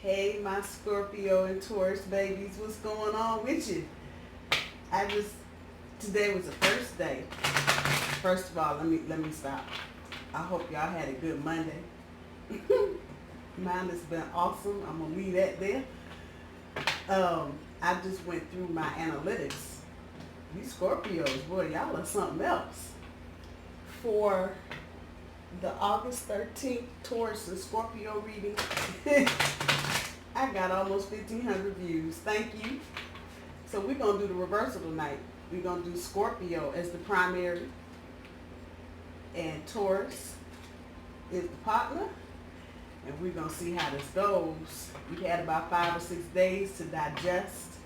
Hey, my Scorpio and Taurus babies, what's going on with you? Today was the first day. First of all, let me stop. I hope y'all had a good Monday. Mine has been awesome. I'm gonna leave that there. I just went through my analytics. These Scorpios, boy, y'all are something else. For the August 13th Taurus and Scorpio reading, I got almost 1,500 views. Thank you. So we're going to do the reversal tonight. We're going to do Scorpio as the primary and Taurus is the partner. And we're going to see how this goes. We had about 5 or 6 days to digest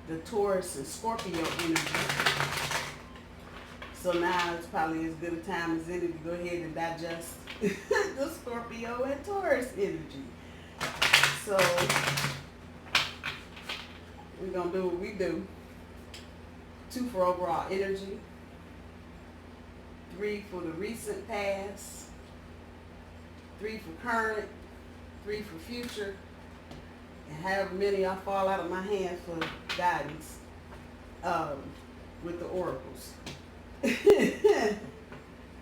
the Taurus and Scorpio energy. So now it's probably as good a time as any to go ahead and digest the Scorpio and Taurus energy. So we're going to do what we do. 2 for overall energy. 3 for the recent past. 3 for current. 3 for future. And however many I fall out of my hands for guidance with the oracles.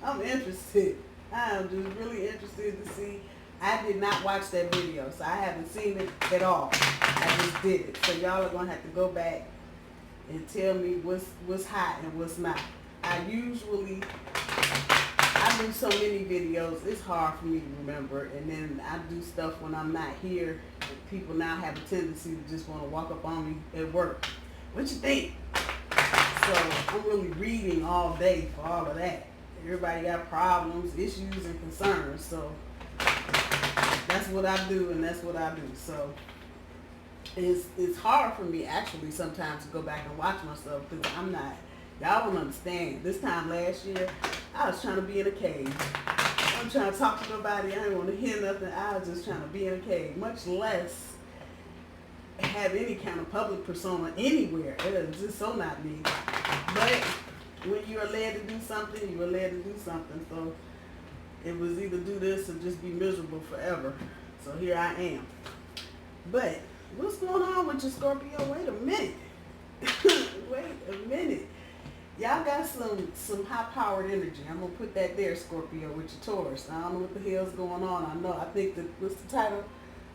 I'm interested. I am just really interested to see. I did not watch that video, so I haven't seen it at all. I just did it. So y'all are gonna have to go back and tell me what's hot and what's not. I do so many videos, it's hard for me to remember, and then I do stuff when I'm not here. And people now have a tendency to just want to walk up on me at work. What you think? So I'm really reading all day for all of that. Everybody got problems, issues, and concerns. So that's what I do, and that's what I do. So it's hard for me actually sometimes to go back and watch myself because I'm not. Y'all don't understand. This time last year, I was trying to be in a cave. I wasn't trying to talk to nobody. I didn't want to hear nothing. I was just trying to be in a cave, much less have any kind of public persona anywhere. It was just so not me. But when you are led to do something, you are led to do something. So it was either do this or just be miserable forever. So here I am. But what's going on with your Scorpio? Wait a minute. Wait a minute. Y'all got some high-powered energy. I'm going to put that there, Scorpio, with your Taurus. I don't know what the hell's going on. I think that, what's the title?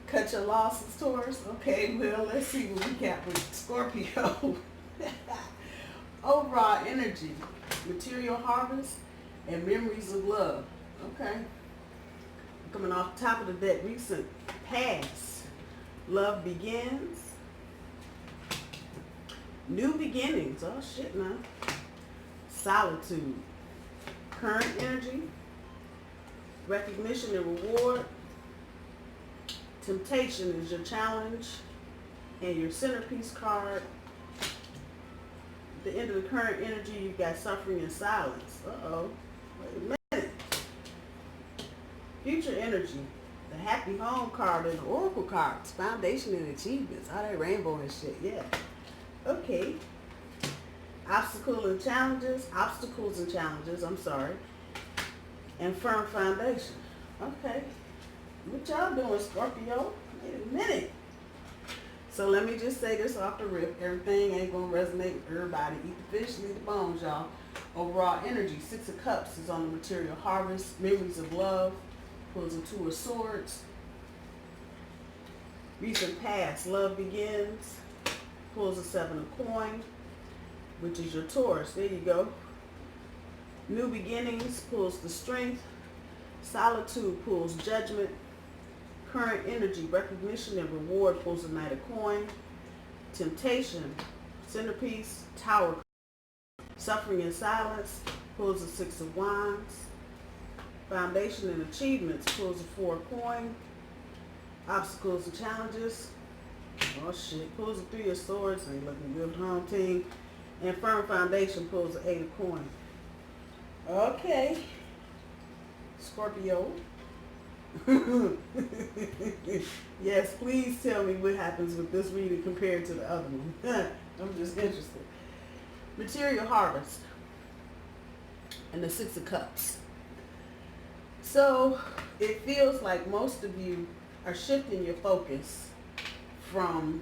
Cut Your Losses, Taurus? Okay, well, let's see what we got with Scorpio. Overall energy, material harvest, and memories of love. Okay. Coming off the top of the deck, recent past. Love begins. New beginnings. Oh, shit, man. Solitude. Current energy. Recognition and reward. Temptation is your challenge. And your centerpiece card. At the end of the current energy, you've got suffering and silence. Uh-oh. Wait a minute. Future energy. The happy home card and the oracle cards. Foundation and achievements. All that rainbow and shit. Yeah. Okay. Obstacles and challenges. I'm sorry. And firm foundation. Okay. What y'all doing, Scorpio? Wait a minute. So let me just say this off the rip. Everything ain't going to resonate with everybody. Eat the fish, leave the bones, y'all. Overall energy. 6 of Cups is on the material harvest. Memories of love. Pulls a 2 of Swords. Recent past. Love begins. Pulls a 7 of Coin, which is your Taurus. There you go. New beginnings pulls the Strength. Solitude pulls Judgment. Current energy, recognition and reward pulls the Knight of Coin. Temptation, centerpiece, Tower. Suffering and silence pulls the 6 of Wands. Foundation and achievements pulls the 4 of Coin. Obstacles and challenges. Oh shit, pulls the 3 of Swords. Ain't looking good, home team. And firm foundation pulls the 8 of Coin. Okay. Scorpio. Yes, please tell me what happens with this reading compared to the other one. I'm just interested. Material harvest. And the 6 of Cups. So it feels like most of you are shifting your focus from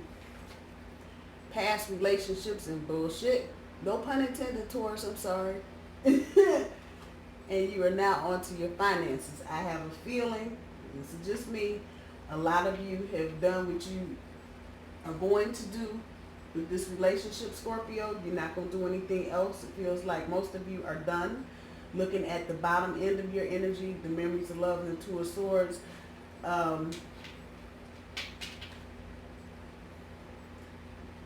past relationships and bullshit. No pun intended, Taurus, I'm sorry. And you are now onto your finances. I have a feeling, this is just me, a lot of you have done what you are going to do with this relationship, Scorpio. You're not going to do anything else. It feels like most of you are done. Looking at the bottom end of your energy, the memories of love and the Two of Swords.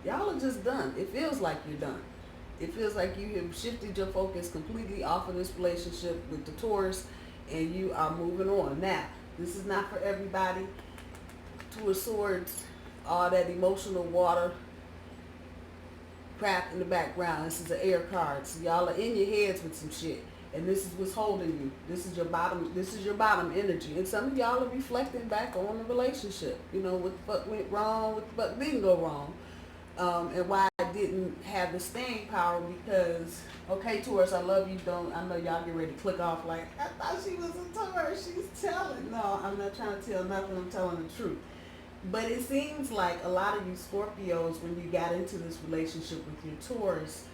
Y'all are just done. It feels like you're done. It feels like you have shifted your focus completely off of this relationship with the Taurus and you are moving on. Now, this is not for everybody. Two of Swords, all that emotional water crap in the background. This is an air card. So y'all are in your heads with some shit. And this is what's holding you. This is your bottom energy. And some of y'all are reflecting back on the relationship. You know, what the fuck went wrong, what the fuck didn't go wrong. And why I didn't have the staying power, because, okay, Taurus, I love you. I know y'all get ready to click off like, I thought she was a Taurus. She's telling. No, I'm not trying to tell nothing. I'm telling the truth. But it seems like a lot of you Scorpios, when you got into this relationship with your Taurus,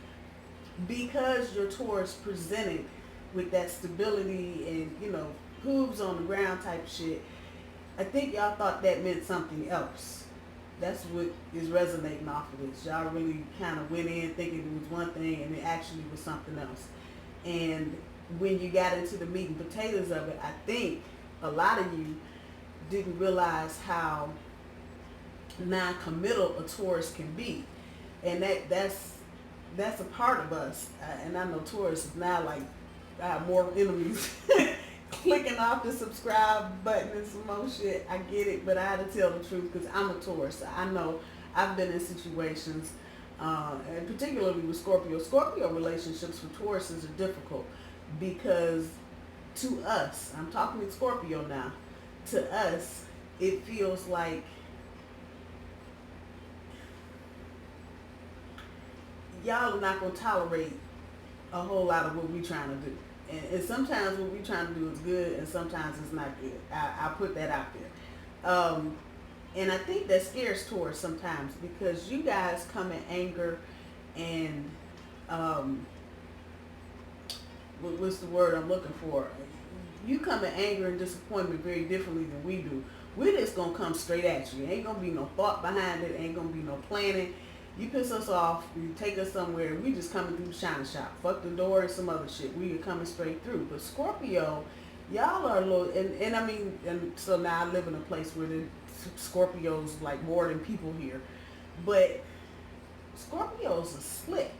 because your Taurus presented with that stability and, you know, hooves on the ground type shit, I think y'all thought that meant something else. That's what is resonating off of this. Y'all really kind of went in thinking it was one thing and it actually was something else. And when you got into the meat and potatoes of it, I think a lot of you didn't realize how non-committal a Taurus can be. And that's a part of us. And I know Taurus is now like, I have more enemies clicking off the subscribe button and some more shit. I get it, but I had to tell the truth because I'm a Taurus. I know I've been in situations, and particularly with Scorpio relationships with Tauruses are difficult because to us, I'm talking with Scorpio now, to us, it feels like y'all are not going to tolerate a whole lot of what we're trying to do. And sometimes what we're trying to do is good, and sometimes it's not good. I put that out there. And I think that scares Taurus sometimes because you guys come in anger and, what's the word I'm looking for? You come in anger and disappointment very differently than we do. We're just going to come straight at you. Ain't going to be no thought behind it. Ain't going to be no planning. You piss us off, you take us somewhere, we just coming through the shine shop. Fuck the door and some other shit. We are coming straight through. But Scorpio, y'all are a little, and I mean, and so now I live in a place where the Scorpios like more than people here. But Scorpios are slick.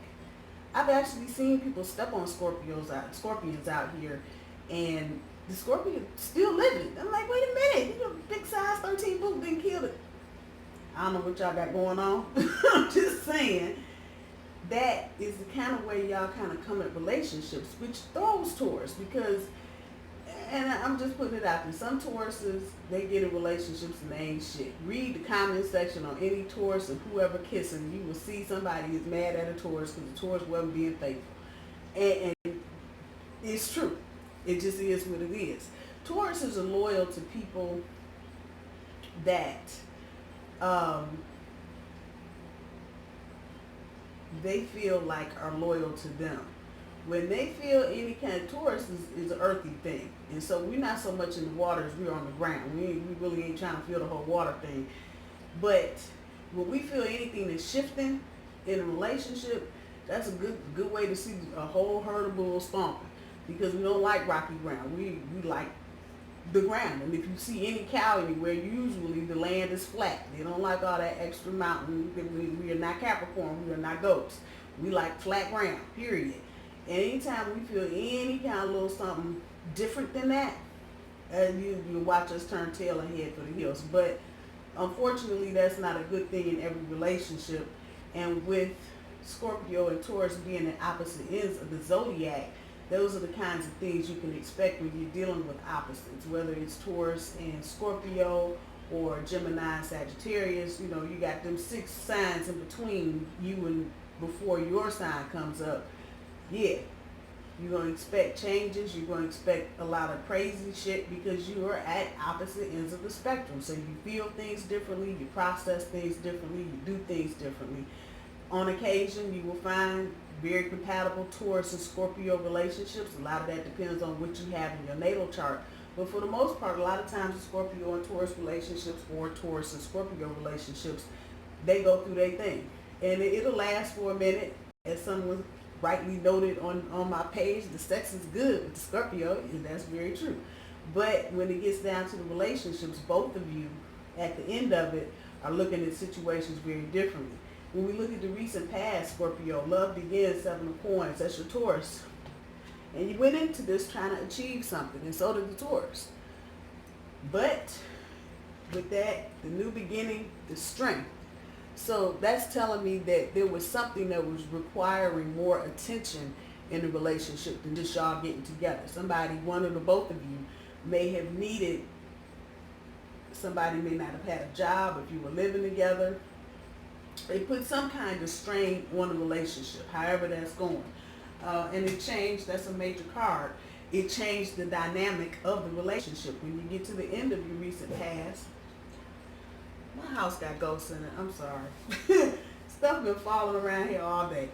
I've actually seen people step on scorpions out here, and the scorpion still living. I'm like, wait a minute, you know, big size 13 boot didn't kill it. I don't know what y'all got going on. I'm just saying that is the kind of way y'all kind of come at relationships, which throws Taurus because, and I'm just putting it out there, some Tauruses, they get in relationships and they ain't shit. Read the comment section on any Taurus and whoever kissing, you will see somebody is mad at a Taurus because the Taurus wasn't being faithful. And it's true. It just is what it is. Tauruses are loyal to people that they feel like are loyal to them. When they feel any kind of Taurus is an earthy thing. And so we're not so much in the water as we're on the ground. We really ain't trying to feel the whole water thing. But when we feel anything that's shifting in a relationship, that's a good way to see a whole herd of bulls stomping. Because we don't like rocky ground. We like the ground. And if you see any cow anywhere, usually the land is flat. They don't like all that extra mountain. We are not Capricorn. We are not goats. We like flat ground, period. And anytime we feel any kind of little something different than that, you watch us turn tail and head for the hills. But unfortunately, that's not a good thing in every relationship. And with Scorpio and Taurus being at opposite ends of the zodiac, those are the kinds of things you can expect when you're dealing with opposites, whether it's Taurus and Scorpio or Gemini and Sagittarius. You know, you got them 6 signs in between you and before your sign comes up. Yeah, You're going to expect changes. You're going to expect a lot of crazy shit because you are at opposite ends of the spectrum. So you feel things differently, you process things differently, you do things differently. On occasion, you will find very compatible Taurus and Scorpio relationships. A lot of that depends on what you have in your natal chart. But for the most part, a lot of times the Scorpio and Taurus relationships or Taurus and Scorpio relationships, they go through their thing. And it'll last for a minute. As someone rightly noted on my page, the sex is good with the Scorpio, and that's very true. But when it gets down to the relationships, both of you, at the end of it, are looking at situations very differently. When we look at the recent past, Scorpio, love begins, 7 of coins, that's your Taurus. And you went into this trying to achieve something, and so did the Taurus. But with that, the new beginning, the strength. So that's telling me that there was something that was requiring more attention in the relationship than just y'all getting together. Somebody, one of the both of you, may have needed, somebody may not have had a job if you were living together. They put some kind of strain on the relationship, however that's going. And it changed, that's a major card. It changed the dynamic of the relationship. When you get to the end of your recent past, my house got ghosts in it, I'm sorry. Stuff been falling around here all day.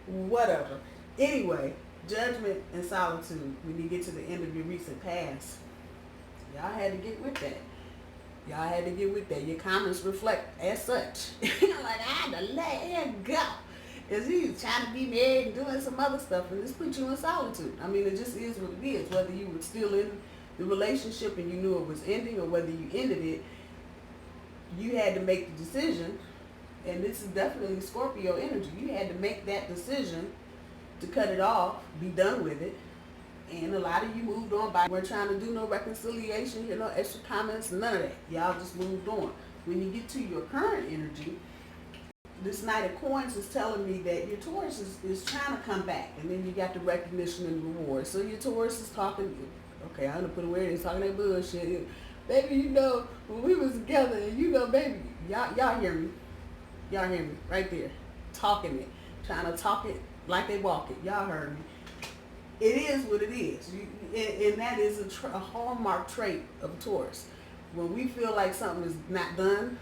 Whatever. Anyway, judgment and solitude, when you get to the end of your recent past, y'all had to get with that. Y'all had to get with that. Your comments reflect as such. Like, I had to let him go. Because he's trying to be married and doing some other stuff, and this put you in solitude. I mean, it just is what it is. Whether you were still in the relationship and you knew it was ending, or whether you ended it, you had to make the decision. And this is definitely Scorpio energy. You had to make that decision to cut it off, be done with it. And a lot of you moved on by, we're trying to do no reconciliation, no extra comments, none of that. Y'all just moved on. When you get to your current energy, this Knight of Coins is telling me that your Taurus is trying to come back. And then you got the recognition and reward. So your Taurus is talking, okay, I'm going to put it where it is, talking that bullshit. Baby, you know, when we was together, and you know, baby, y'all hear me. Y'all hear me right there. Talking it. Trying to talk it like they walk it. Y'all heard me. It is what it is. And that is a hallmark trait of Taurus. When we feel like something is not done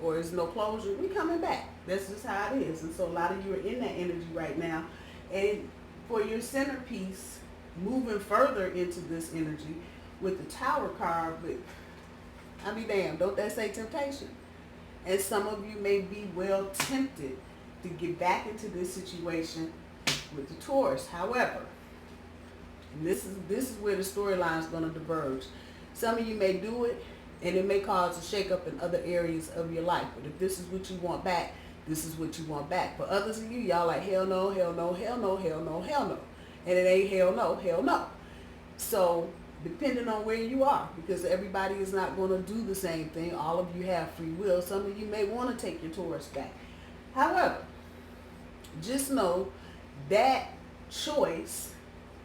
or there's no closure, we coming back. That's just how it is. And so a lot of you are in that energy right now. And for your centerpiece, moving further into this energy with the Tower card, but I be damned, don't that say temptation? And some of you may be well tempted to get back into this situation with the Taurus. However, and this is where the storyline is going to diverge. Some of you may do it, and it may cause a shakeup in other areas of your life. But if this is what you want back, this is what you want back. For others of you, y'all like, hell no, hell no, hell no, hell no, hell no. And it ain't hell no, hell no. So depending on where you are, because everybody is not going to do the same thing. All of you have free will. Some of you may want to take your Taurus back. However, just know that choice,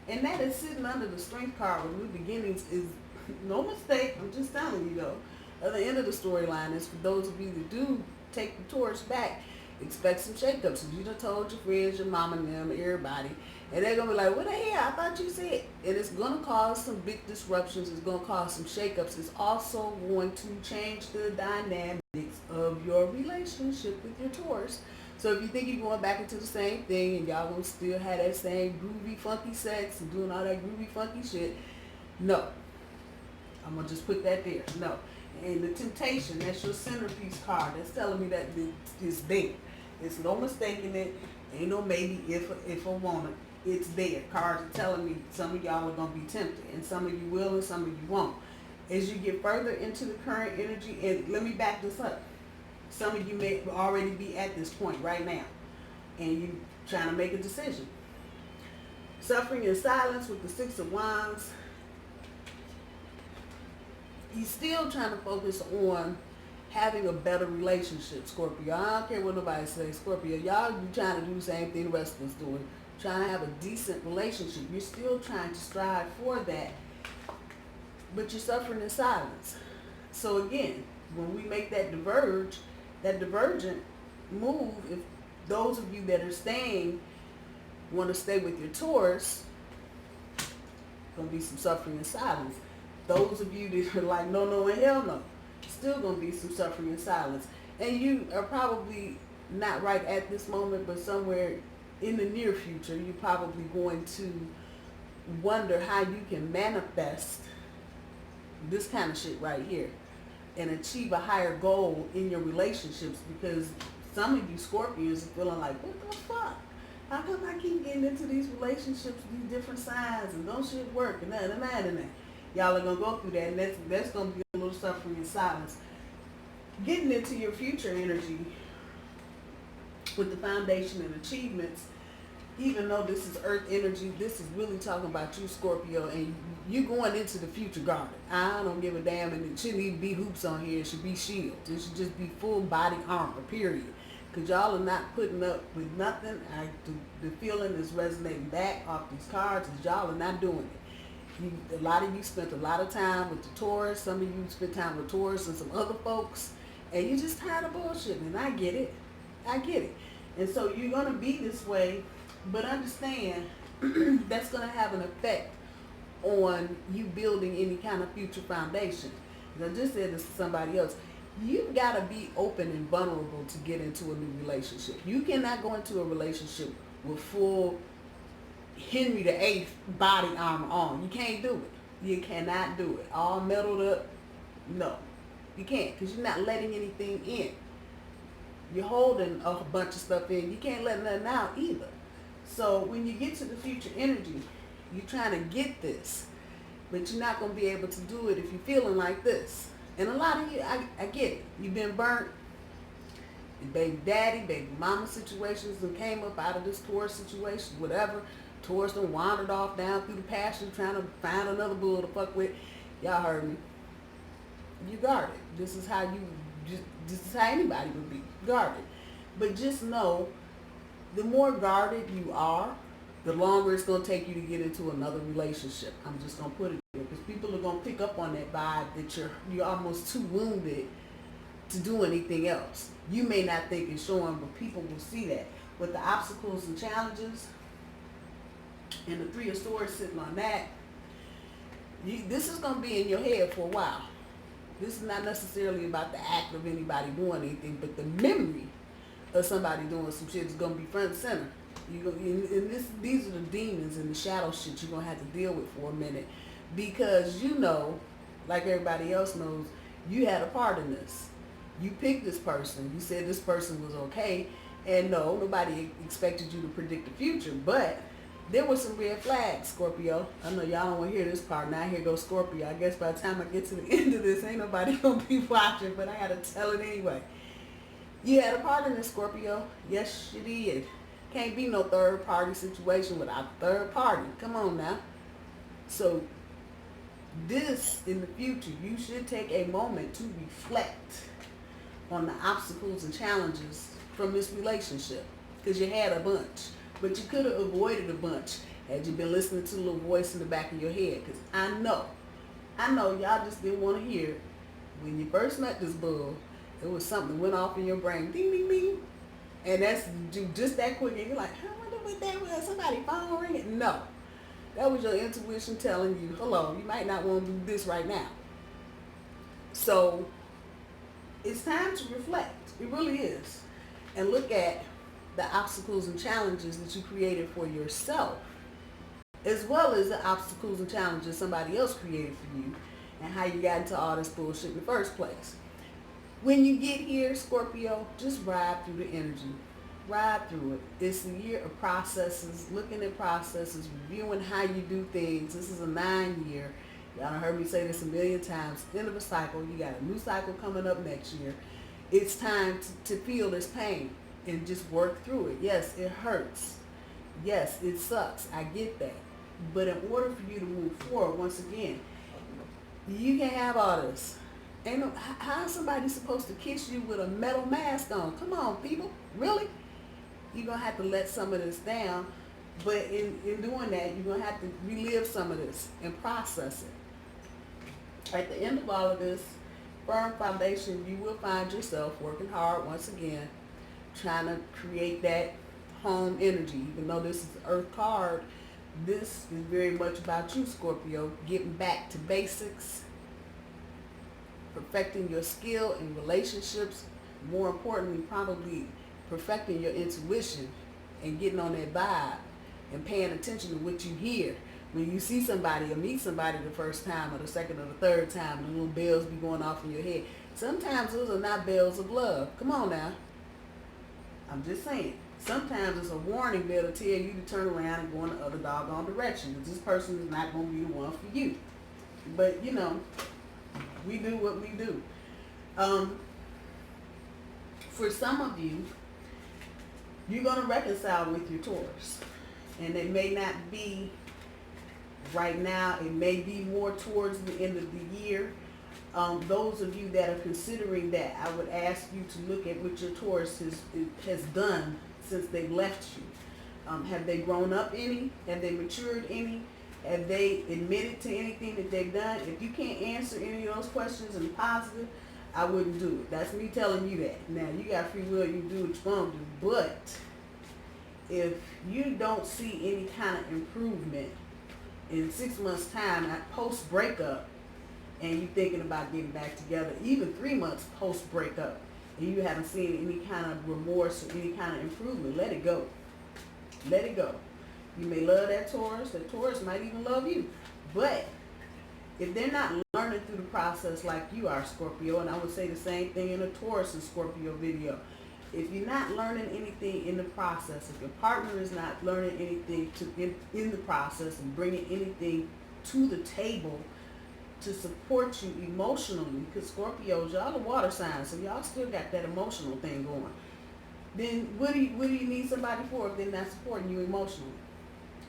and that is sitting under the Strength card with new beginnings, is no mistake. I'm just telling you though. At the end of the storyline is for those of you that do take the Taurus back, expect some shakeups. You done told your friends, your mom and them, everybody, and they're gonna be like, what the hell? I thought you said. And it's gonna cause some big disruptions. It's gonna cause some shakeups. It's also going to change the dynamics of your relationship with your Taurus. So if you think you're going back into the same thing and y'all gonna still have that same groovy, funky sex and doing all that groovy, funky shit, no. I'm gonna just put that there. No. And the temptation, that's your centerpiece card. That's telling me that it's there. It's no mistaking it. Ain't no maybe if I want it. It's there. Cards are telling me some of y'all are gonna be tempted, and some of you will, and some of you won't. As you get further into the current energy, and let me back this up. Some of you may already be at this point right now, and you trying to make a decision. Suffering in silence with the Six of Wands. He's still trying to focus on having a better relationship, Scorpio. I don't care what nobody says, Scorpio. Y'all be trying to do the same thing the rest of us doing. Trying to have a decent relationship. You're still trying to strive for that, but you're suffering in silence. So again, when we make that divergent move, if those of you that are staying want to stay with your Taurus, Gonna be some suffering in silence. Those of you that are like, no, no, and hell no, still gonna be some suffering in silence. And you are probably not right at this moment, but somewhere in the near future, you're probably going to wonder how you can manifest this kind of shit right here and achieve a higher goal in your relationships, because some of you Scorpions are feeling like, what the fuck? How come I keep getting into these relationships, these different signs, and don't shit work, and that, and that, and that. Y'all are going to go through that, and that's going to be a little suffering in silence. Getting into your future energy with the foundation and achievements, even though this is earth energy, this is really talking about you, Scorpio, and you going into the future guarded. I don't give a damn, and it shouldn't even be hoops on here. It should be shields. It should just be full body armor, period. Because y'all are not putting up with nothing. The feeling is resonating back off these cards is y'all are not doing it. A lot of you spent a lot of time with the Taurus. Some of you spent time with Taurus and some other folks. And you're just tired of bullshitting. And I get it. I get it. And so you're going to be this way. But understand that's going to have an effect on you building any kind of future foundation. I just said this to somebody else. You've got to be open and vulnerable to get into a new relationship. You cannot go into a relationship with full Henry VIII body armor on. You can't do it. You cannot do it. All metaled up. No. You can't, because you're not letting anything in. You're holding a bunch of stuff in. You can't let nothing out either. So when you get to the future energy, you're trying to get this, but you're not going to be able to do it if you're feeling like this. And a lot of you, I get it. You've been burnt. Your baby daddy, baby mama situations and came up out of this Taurus situation, whatever. Taurus done wandered off down through the pasture trying to find another bull to fuck with. Y'all heard me. You guarded. This is how anybody would be guarded. But just know, the more guarded you are, the longer it's going to take you to get into another relationship. I'm just going to put it there, because people are going to pick up on that vibe that you're almost too wounded to do anything else. You may not think it's showing, but people will see that. With the obstacles and challenges, and the Three of Swords sitting on that, this is going to be in your head for a while. This is not necessarily about the act of anybody doing anything, but the memory of somebody doing some shit is going to be front and center. These are the demons and the shadow shit you're going to have to deal with for a minute, because you know, like everybody else knows, you had a part in this. You picked this person. You said this person was okay, and no, nobody expected you to predict the future, but there were some red flags, Scorpio. I know y'all don't want to hear this part. Now here goes Scorpio. I guess by the time I get to the end of this, ain't nobody going to be watching, but I got to tell it anyway. You had a part in this, Scorpio. Yes, you did. Can't be no third party situation without a third party. Come on now. So this, in the future, you should take a moment to reflect on the obstacles and challenges from this relationship, because you had a bunch. But you could have avoided a bunch had you been listening to the little voice in the back of your head. Because I know y'all just didn't want to hear it. When you first met this bull, it was something that went off in your brain. Ding, ding, ding. And that's just that quick. And you're like, I wonder what that was. Somebody phone ringing? No. That was your intuition telling you, hello, you might not want to do this right now. So it's time to reflect. It really is. And look at the obstacles and challenges that you created for yourself, as well as the obstacles and challenges somebody else created for you, and how you got into all this bullshit in the first place. When you get here, Scorpio, just ride through the energy. Ride through it. It's a year of processes, looking at processes, reviewing how you do things. This is a 9-year. Y'all done heard me say this a million times. End of a cycle. You got a new cycle coming up next year. It's time to feel this pain and just work through it. Yes, it hurts. Yes, it sucks. I get that. But in order for you to move forward, once again, you can't have all this. Ain't no, how is somebody supposed to kiss you with a metal mask on? Come on, people. Really? You're going to have to let some of this down. But in doing that, you're going to have to relive some of this and process it. At the end of all of this, firm foundation, you will find yourself working hard once again, trying to create that home energy. Even though this is the Earth card, This is very much about you, Scorpio, getting back to basics, perfecting your skill in relationships, more importantly, probably perfecting your intuition and getting on that vibe and paying attention to what you hear. When you see somebody or meet somebody the first time or the second or the third time, the little bells be going off in your head. Sometimes those are not bells of love. Come on now. I'm just saying. Sometimes it's a warning bell to tell you to turn around and go in the other doggone direction, because this person is not going to be the one for you. But, you know, we do what we do. For some of you, you're going to reconcile with your Taurus. And it may not be right now. It may be more towards the end of the year. Those of you that are considering that, I would ask you to look at what your Taurus has done since they've left you. Have they grown up any? Have they matured any? Have they admitted to anything that they've done? If you can't answer any of those questions in positive, I wouldn't do it. That's me telling you that. Now, you got free will, you do what you want to do. But if you don't see any kind of improvement in 6 months' time, post-breakup, and you're thinking about getting back together, even 3 months post-breakup, and you haven't seen any kind of remorse or any kind of improvement, let it go. Let it go. You may love that Taurus might even love you. But if they're not learning through the process like you are, Scorpio, and I would say the same thing in a Taurus and Scorpio video, if you're not learning anything in the process, if your partner is not learning anything in the process and bringing anything to the table to support you emotionally, because Scorpios, y'all are water signs, so y'all still got that emotional thing going, then what do you need somebody for if they're not supporting you emotionally?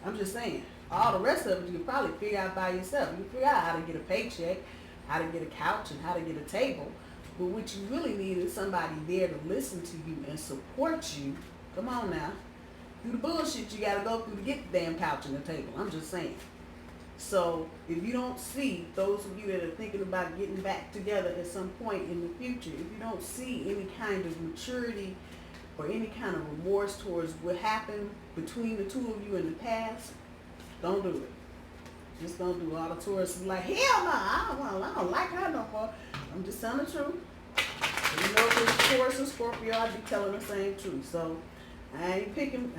I'm just saying. All the rest of it you can probably figure out by yourself. You can figure out how to get a paycheck, how to get a couch, and how to get a table. But what you really need is somebody there to listen to you and support you. Come on now. Through the bullshit you got to go through to get the damn couch and the table. I'm just saying. So if you don't see, those of you that are thinking about getting back together at some point in the future, if you don't see any kind of maturity or any kind of remorse towards what happened between the two of you in the past, don't do it. Just don't do it. All the Taurus is like, hell no, I don't like her no more. I'm just telling the truth. And you know, if it's Taurus and Scorpio, I'd be telling the same truth. So I ain't picking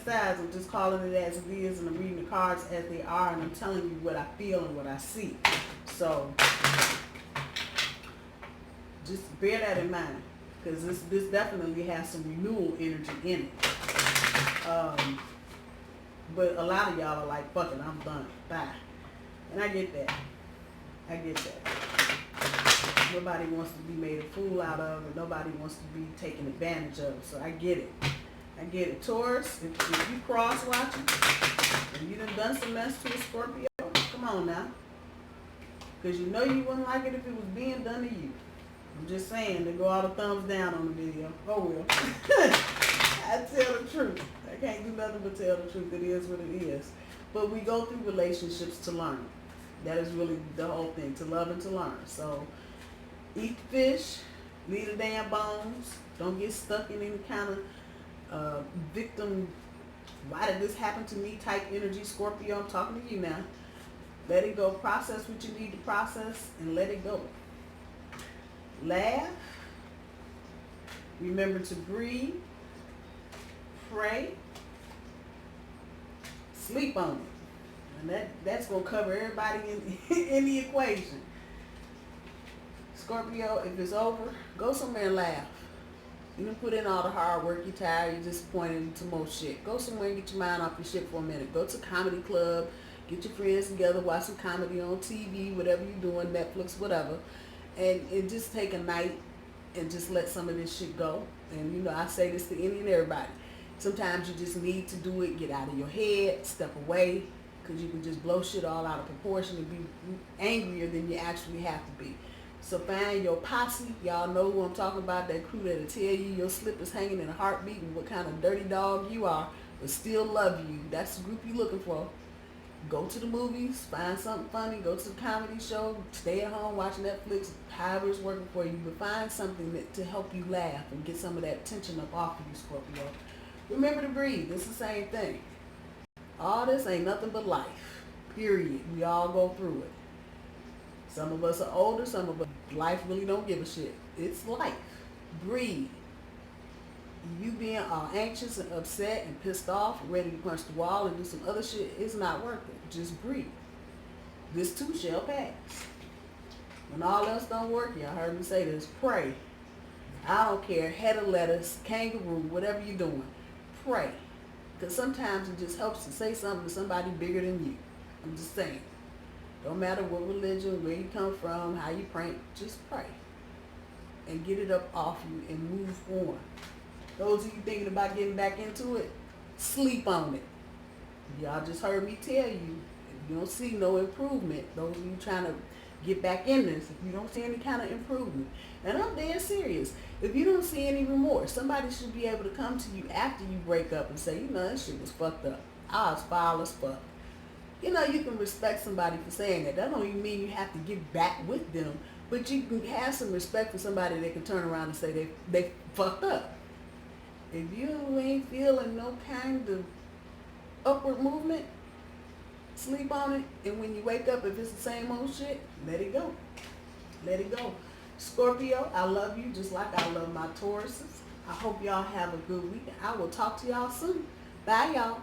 sides. I'm just calling it as it is, and I'm reading the cards as they are, and I'm telling you what I feel and what I see. So just bear that in mind, because this definitely has some renewal energy in it. But a lot of y'all are like, fuck it, I'm done. Bye. And I get that. I get that. Nobody wants to be made a fool out of, and nobody wants to be taken advantage of. So I get it. I get it. Taurus, if you cross-watching and you done some mess to a Scorpio, come on now. Because you know you wouldn't like it if it was being done to you. I'm just saying, they go all the thumbs down on the video. Oh well. I tell the truth. I can't do nothing but tell the truth. It is what it is. But we go through relationships to learn. That is really the whole thing, to love and to learn. So eat the fish, leave the damn bones. Don't get stuck in any kind of victim, why did this happen to me type energy, Scorpio. I'm talking to you now. Let it go. Process what you need to process and let it go. Laugh. Remember to breathe. Pray. Sleep on it. And that's going to cover everybody in the equation. Scorpio, if it's over, go somewhere and laugh. You done put in all the hard work, you're tired, you're disappointed into more shit. Go somewhere and get your mind off your shit for a minute. Go to a comedy club, get your friends together, watch some comedy on TV, whatever you're doing, Netflix, whatever. And just take a night and just let some of this shit go. And you know, I say this to any and everybody. Sometimes you just need to do it, get out of your head, step away, because you can just blow shit all out of proportion and be angrier than you actually have to be. So find your posse. Y'all know who I'm talking about, that crew that'll tell you your slip is hanging in a heartbeat and what kind of dirty dog you are, but still love you. That's the group you're looking for. Go to the movies, find something funny, go to the comedy show, stay at home, watch Netflix, however it's working for you, but find something to help you laugh and get some of that tension up off of you, Scorpio. Remember to breathe. It's the same thing. All this ain't nothing but life. Period. We all go through it. Some of us are older, some of us, life really don't give a shit. It's life. Breathe. You being all anxious and upset and pissed off and ready to punch the wall and do some other shit, it's not worth it. Just breathe. This too shall pass. When all else don't work, y'all heard me say this, pray. I don't care, head of lettuce, kangaroo, whatever you're doing, pray. Because sometimes it just helps to say something to somebody bigger than you. I'm just saying. Don't matter what religion, where you come from, how you pray, just pray. And get it up off you and move on. Those of you thinking about getting back into it, sleep on it. Y'all just heard me tell you, if you don't see no improvement, those of you trying to get back in this, if you don't see any kind of improvement, and I'm dead serious, if you don't see any remorse, somebody should be able to come to you after you break up and say, you know, that shit was fucked up. I was foul as fuck. You know, you can respect somebody for saying that. That don't even mean you have to get back with them, but you can have some respect for somebody that can turn around and say they fucked up. If you ain't feeling no kind of upward movement, sleep on it, and when you wake up, if it's the same old shit, let it go. Let it go. Scorpio, I love you just like I love my Tauruses. I hope y'all have a good week. I will talk to y'all soon. Bye, y'all.